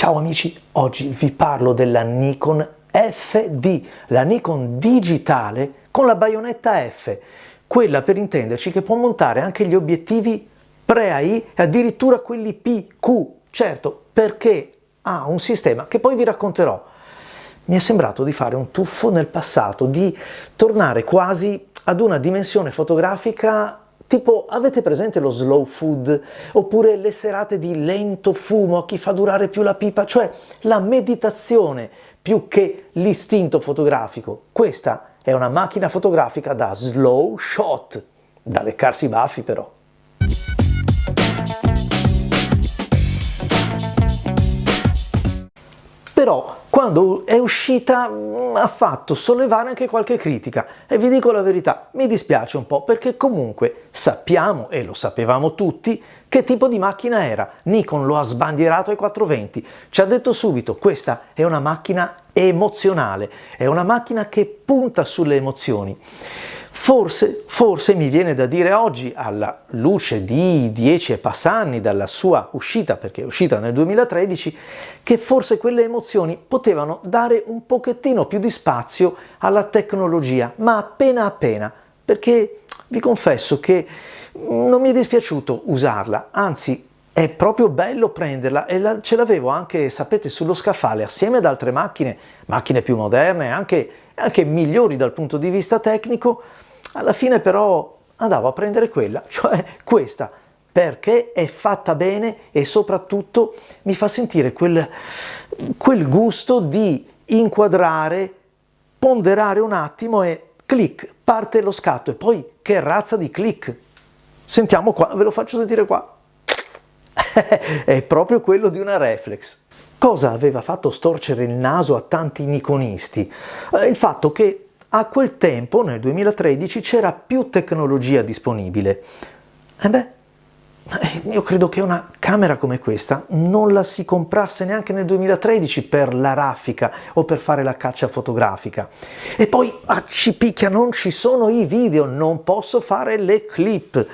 Ciao amici, oggi vi parlo della Nikon FD, la Nikon digitale con la baionetta F, quella per intenderci che può montare anche gli obiettivi pre-AI e addirittura quelli PQ, certo, perché ha un sistema che poi vi racconterò. Mi è sembrato di fare un tuffo nel passato, di tornare quasi ad una dimensione fotografica tipo, avete presente lo slow food? Oppure le serate di lento fumo a chi fa durare più la pipa? Cioè la meditazione più che l'istinto fotografico. Questa è una macchina fotografica da slow shot, da leccarsi i baffi però. Però quando è uscita ha fatto sollevare anche qualche critica e vi dico la verità, mi dispiace un po' perché comunque sappiamo, e lo sapevamo tutti, che tipo di macchina era. Nikon lo ha sbandierato ai 420, ci ha detto subito questa è una macchina emozionale, è una macchina che punta sulle emozioni. Forse mi viene da dire oggi, alla luce di 10 e passa anni dalla sua uscita, perché è uscita nel 2013, che forse quelle emozioni potevano dare un pochettino più di spazio alla tecnologia, ma appena, perché vi confesso che non mi è dispiaciuto usarla, anzi è proprio bello prenderla e ce l'avevo anche, sapete, sullo scaffale assieme ad altre macchine più moderne, anche migliori dal punto di vista tecnico. Alla fine però andavo a prendere quella, cioè questa, perché è fatta bene e soprattutto mi fa sentire quel gusto di inquadrare, ponderare un attimo e clic, parte lo scatto e poi che razza di clic. Sentiamo qua, ve lo faccio sentire qua. È proprio quello di una reflex. Cosa aveva fatto storcere il naso a tanti nikonisti? Il fatto che a quel tempo, nel 2013, c'era più tecnologia disponibile. Io credo che una camera come questa non la si comprasse neanche nel 2013 per la raffica o per fare la caccia fotografica. E poi ci picchia, non ci sono i video, non posso fare le clip.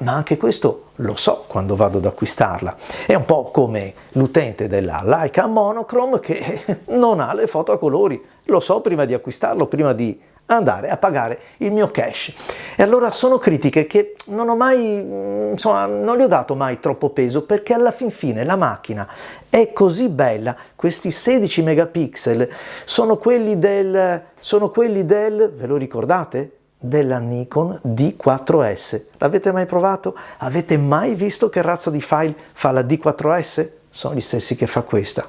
Ma anche questo lo so quando vado ad acquistarla. È un po' come l'utente della Leica monochrome che non ha le foto a colori. Lo so prima di acquistarlo, prima di andare a pagare il mio cash. E allora sono critiche che non ho mai, insomma, non gli ho dato mai troppo peso perché alla fin fine la macchina è così bella. Questi 16 megapixel sono quelli del, ve lo ricordate? Della Nikon D4S. L'avete mai provato? Avete mai visto che razza di file fa la D4S? Sono gli stessi che fa questa.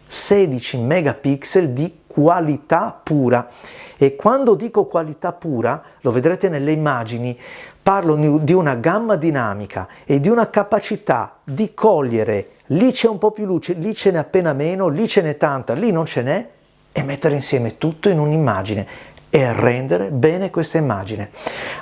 16 megapixel di qualità pura. E quando dico qualità pura, lo vedrete nelle immagini, parlo di una gamma dinamica e di una capacità di cogliere, lì c'è un po' più luce, lì ce n'è appena meno, lì ce n'è tanta, lì non ce n'è, e mettere insieme tutto in un'immagine e rendere bene questa immagine.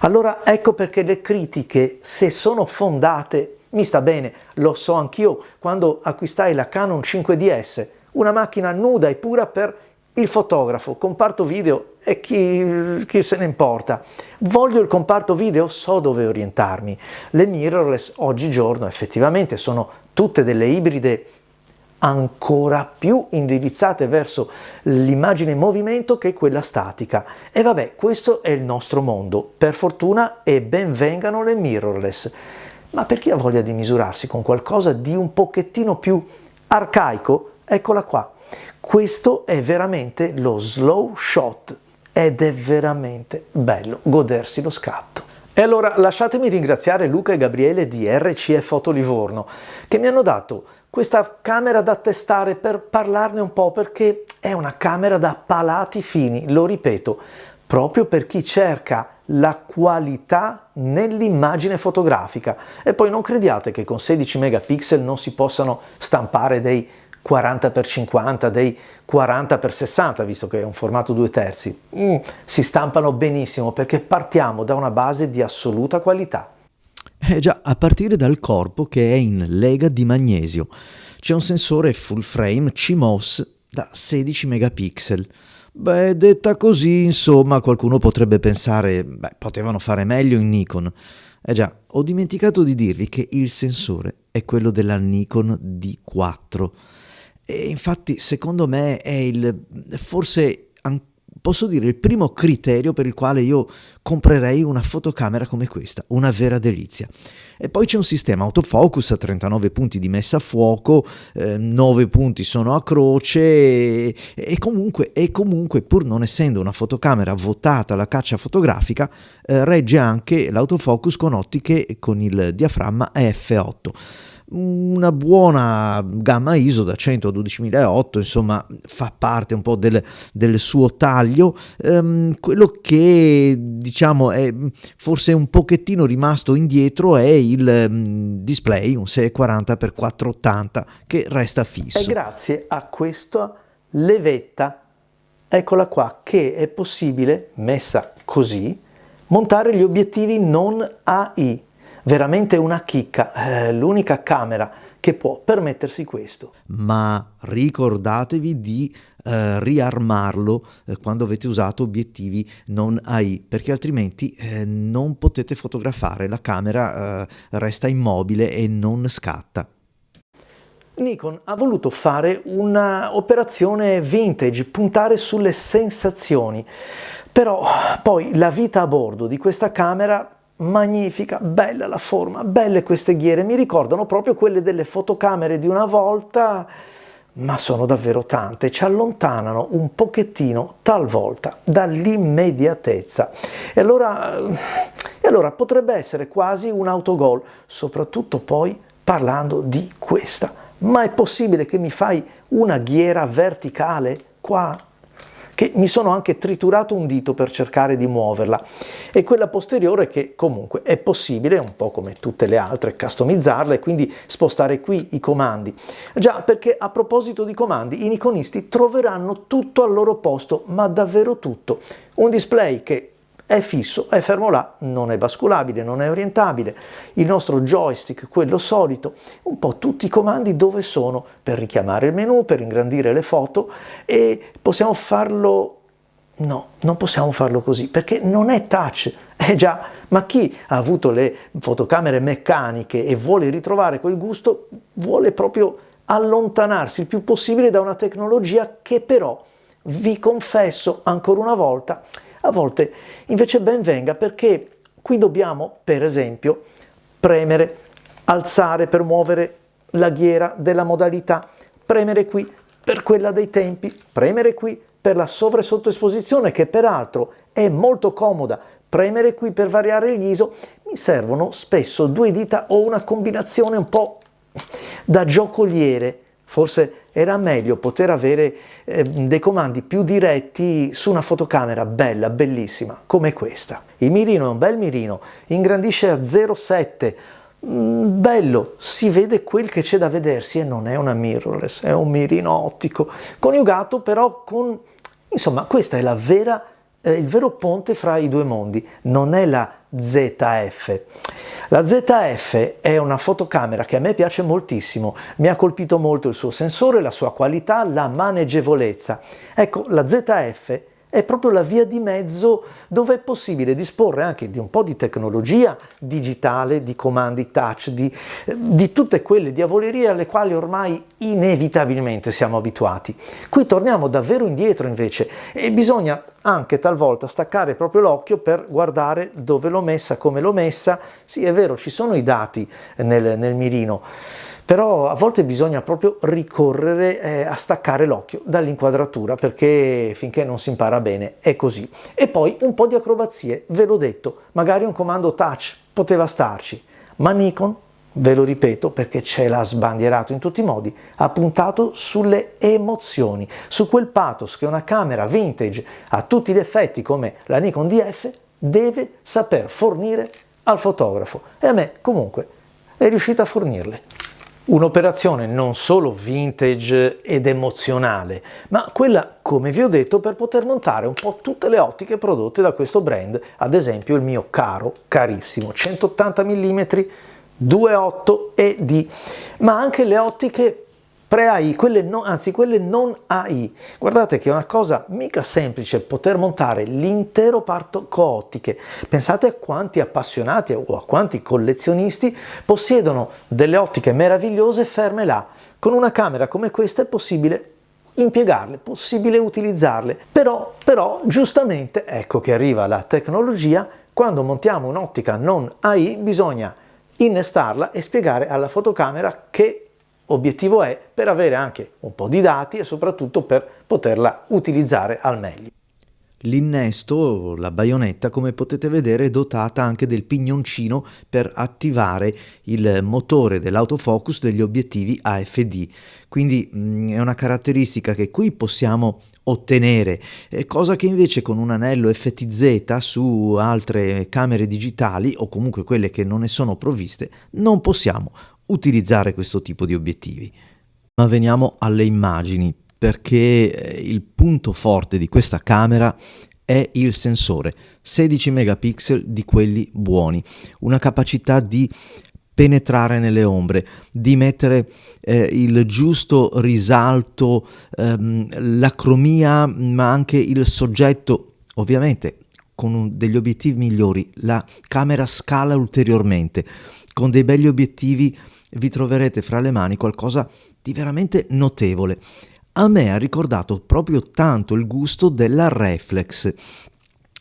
Allora ecco perché le critiche, se sono fondate, mi sta bene, lo so anch'io quando acquistai la Canon 5DS, una macchina nuda e pura per il fotografo, comparto video e chi se ne importa. Voglio il comparto video, so dove orientarmi. Le mirrorless oggigiorno effettivamente sono tutte delle ibride ancora più indirizzate verso l'immagine in movimento che quella statica. E vabbè, questo è il nostro mondo, per fortuna, e ben vengano le mirrorless. Ma per chi ha voglia di misurarsi con qualcosa di un pochettino più arcaico, eccola qua. Questo è veramente lo slow shot ed è veramente bello godersi lo scatto. E allora lasciatemi ringraziare Luca e Gabriele di RCE Foto Livorno che mi hanno dato questa camera da testare per parlarne un po', perché è una camera da palati fini, lo ripeto, proprio per chi cerca la qualità nell'immagine fotografica. E poi non crediate che con 16 megapixel non si possano stampare dei 40x50, dei 40x60, visto che è un formato 2/3. Si stampano benissimo perché partiamo da una base di assoluta qualità. Già, a partire dal corpo che è in lega di magnesio. C'è un sensore full frame CMOS da 16 megapixel. Detta così, insomma, qualcuno potrebbe pensare, potevano fare meglio in Nikon. Già, ho dimenticato di dirvi che il sensore è quello della Nikon D4. E infatti secondo me è posso dire il primo criterio per il quale io comprerei una fotocamera come questa, una vera delizia. E poi c'è un sistema autofocus a 39 punti di messa a fuoco, 9 punti sono a croce e comunque pur non essendo una fotocamera votata alla caccia fotografica, regge anche l'autofocus con ottiche con il diaframma f8. Una buona gamma ISO da 100 a 12008, insomma fa parte un po' del suo taglio. Quello che diciamo è forse un pochettino rimasto indietro è il display, un 640x480 che resta fisso. E grazie a questa levetta, eccola qua, che è possibile, messa così, montare gli obiettivi non AI. Veramente una chicca, l'unica camera che può permettersi questo. Ma ricordatevi di riarmarlo quando avete usato obiettivi non AI, perché altrimenti non potete fotografare, la camera resta immobile e non scatta. Nikon ha voluto fare una operazione vintage, puntare sulle sensazioni, però poi la vita a bordo di questa camera magnifica, bella la forma, belle queste ghiere, mi ricordano proprio quelle delle fotocamere di una volta, ma sono davvero tante, ci allontanano un pochettino talvolta dall'immediatezza. E allora potrebbe essere quasi un autogol, soprattutto poi parlando di questa. Ma è possibile che mi fai una ghiera verticale qua? Che mi sono anche triturato un dito per cercare di muoverla, e quella posteriore che comunque è possibile, un po' come tutte le altre, customizzarla e quindi spostare qui i comandi. Già, perché a proposito di comandi, i nikonisti troveranno tutto al loro posto, ma davvero tutto. Un display che è fisso, è fermo là, non è basculabile, non è orientabile, il nostro joystick, quello solito, un po' tutti i comandi dove sono per richiamare il menu, per ingrandire le foto, e possiamo farlo. No, non possiamo farlo così perché non è touch. Già, ma chi ha avuto le fotocamere meccaniche e vuole ritrovare quel gusto, vuole proprio allontanarsi il più possibile da una tecnologia che però, vi confesso ancora una volta, a volte invece ben venga, perché qui dobbiamo, per esempio, premere, alzare per muovere la ghiera della modalità, premere qui per quella dei tempi, premere qui per la sovra-sottoesposizione, che peraltro è molto comoda, premere qui per variare l'ISO. Mi servono spesso due dita o una combinazione un po' da giocoliere. Forse era meglio poter avere dei comandi più diretti su una fotocamera bella, bellissima, come questa. Il mirino è un bel mirino, ingrandisce a 0,7, bello, si vede quel che c'è da vedersi e non è una mirrorless, è un mirino ottico, coniugato però con, insomma, questa è il vero ponte fra i due mondi, non è la ZF. La ZF è una fotocamera che a me piace moltissimo, mi ha colpito molto il suo sensore, la sua qualità, la maneggevolezza. Ecco, la ZF è proprio la via di mezzo dove è possibile disporre anche di un po' di tecnologia digitale, di comandi touch, di tutte quelle diavolerie alle quali ormai inevitabilmente siamo abituati. Qui torniamo davvero indietro invece, e bisogna anche talvolta staccare proprio l'occhio per guardare dove l'ho messa, come l'ho messa. Sì, è vero, ci sono i dati nel mirino, però a volte bisogna proprio ricorrere a staccare l'occhio dall'inquadratura, perché finché non si impara bene è così. E poi un po' di acrobazie, ve l'ho detto, magari un comando touch poteva starci, ma Nikon, ve lo ripeto perché ce l'ha sbandierato in tutti i modi, ha puntato sulle emozioni, su quel pathos che una camera vintage a tutti gli effetti come la Nikon DF deve saper fornire al fotografo, e a me comunque è riuscita a fornirle. Un'operazione non solo vintage ed emozionale, ma quella, come vi ho detto, per poter montare un po' tutte le ottiche prodotte da questo brand, ad esempio il mio carissimo 180 mm 2.8 ED, ma anche le ottiche pre-AI, quelle non AI. Guardate che è una cosa mica semplice poter montare l'intero parco ottiche. Pensate a quanti appassionati o a quanti collezionisti possiedono delle ottiche meravigliose ferme là, Con una camera come questa è possibile impiegarle, possibile utilizzarle, però giustamente ecco che arriva la tecnologia. Quando montiamo un'ottica non AI bisogna innestarla e spiegare alla fotocamera che obiettivo è, per avere anche un po' di dati e soprattutto per poterla utilizzare al meglio. L'innesto, la baionetta, come potete vedere, è dotata anche del pignoncino per attivare il motore dell'autofocus degli obiettivi AFD. Quindi è una caratteristica che qui possiamo ottenere, cosa che invece con un anello FTZ su altre camere digitali, o comunque quelle che non ne sono provviste, non possiamo utilizzare questo tipo di obiettivi. Ma veniamo alle immagini, perché il punto forte di questa camera è il sensore, 16 megapixel di quelli buoni, una capacità di penetrare nelle ombre, di mettere il giusto risalto, l'acromia, ma anche il soggetto. Ovviamente con degli obiettivi migliori la camera scala ulteriormente, con dei belli obiettivi vi troverete fra le mani qualcosa di veramente notevole. A me ha ricordato proprio tanto il gusto della reflex,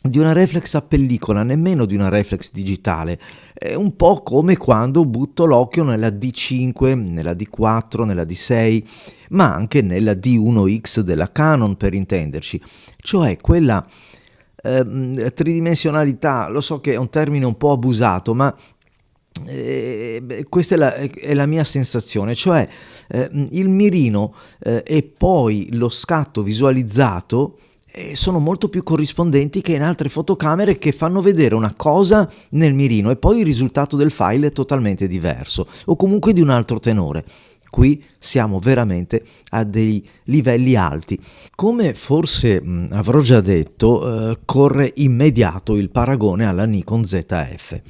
di una reflex a pellicola, nemmeno di una reflex digitale. È un po' come quando butto l'occhio nella D5, nella D4, nella D6, ma anche nella D1X della Canon, per intenderci, cioè quella tridimensionalità. Lo so che è un termine un po' abusato, ma questa è la mia sensazione, cioè il mirino e poi lo scatto visualizzato sono molto più corrispondenti che in altre fotocamere che fanno vedere una cosa nel mirino e poi il risultato del file è totalmente diverso o comunque di un altro tenore. Qui siamo veramente a dei livelli alti. Come forse avrò già detto, corre immediato il paragone alla Nikon ZF,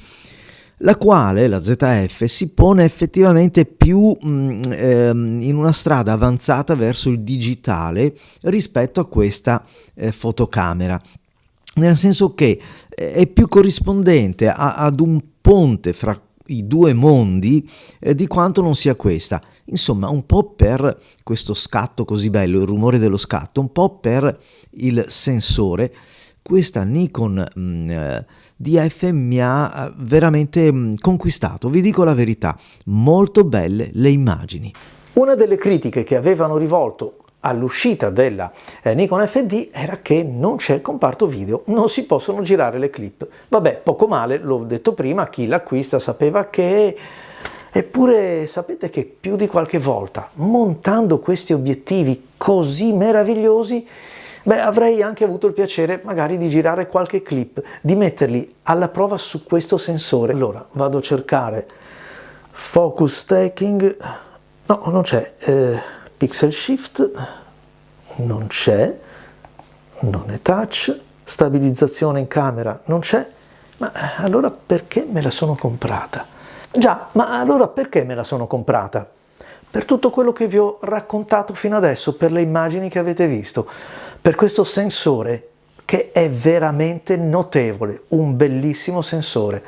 la quale, la ZF, si pone effettivamente più in una strada avanzata verso il digitale rispetto a questa fotocamera, nel senso che è più corrispondente ad un ponte fra i due mondi di quanto non sia questa. Insomma, un po' per questo scatto così bello, il rumore dello scatto, un po' per il sensore, questa Nikon DF mi ha veramente conquistato, vi dico la verità, molto belle le immagini. Una delle critiche che avevano rivolto all'uscita della Nikon FD era che non c'è il comparto video, non si possono girare le clip. Vabbè, poco male, l'ho detto prima, chi l'acquista sapeva che... Eppure sapete che più di qualche volta, montando questi obiettivi così meravigliosi, avrei anche avuto il piacere magari di girare qualche clip, di metterli alla prova su questo sensore. Allora, vado a cercare focus stacking, no, non c'è, pixel shift, non c'è, non è touch, stabilizzazione in camera, non c'è, ma allora perché me la sono comprata? Già, ma allora perché me la sono comprata? Per tutto quello che vi ho raccontato fino adesso, per le immagini che avete visto, per questo sensore che è veramente notevole, un bellissimo sensore.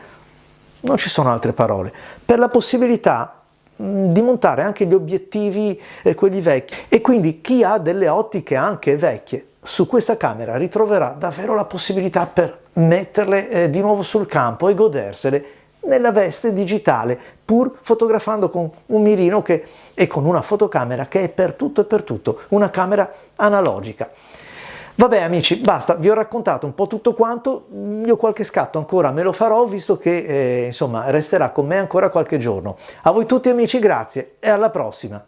Non ci sono altre parole. Per la possibilità di montare anche gli obiettivi, quelli vecchi, e quindi chi ha delle ottiche anche vecchie, su questa camera ritroverà davvero la possibilità per metterle di nuovo sul campo e godersele nella veste digitale, pur fotografando con un mirino e con una fotocamera che è per tutto e per tutto, una camera analogica. Vabbè amici, basta, vi ho raccontato un po' tutto quanto, io qualche scatto ancora me lo farò, visto che insomma resterà con me ancora qualche giorno. A voi tutti amici, grazie e alla prossima!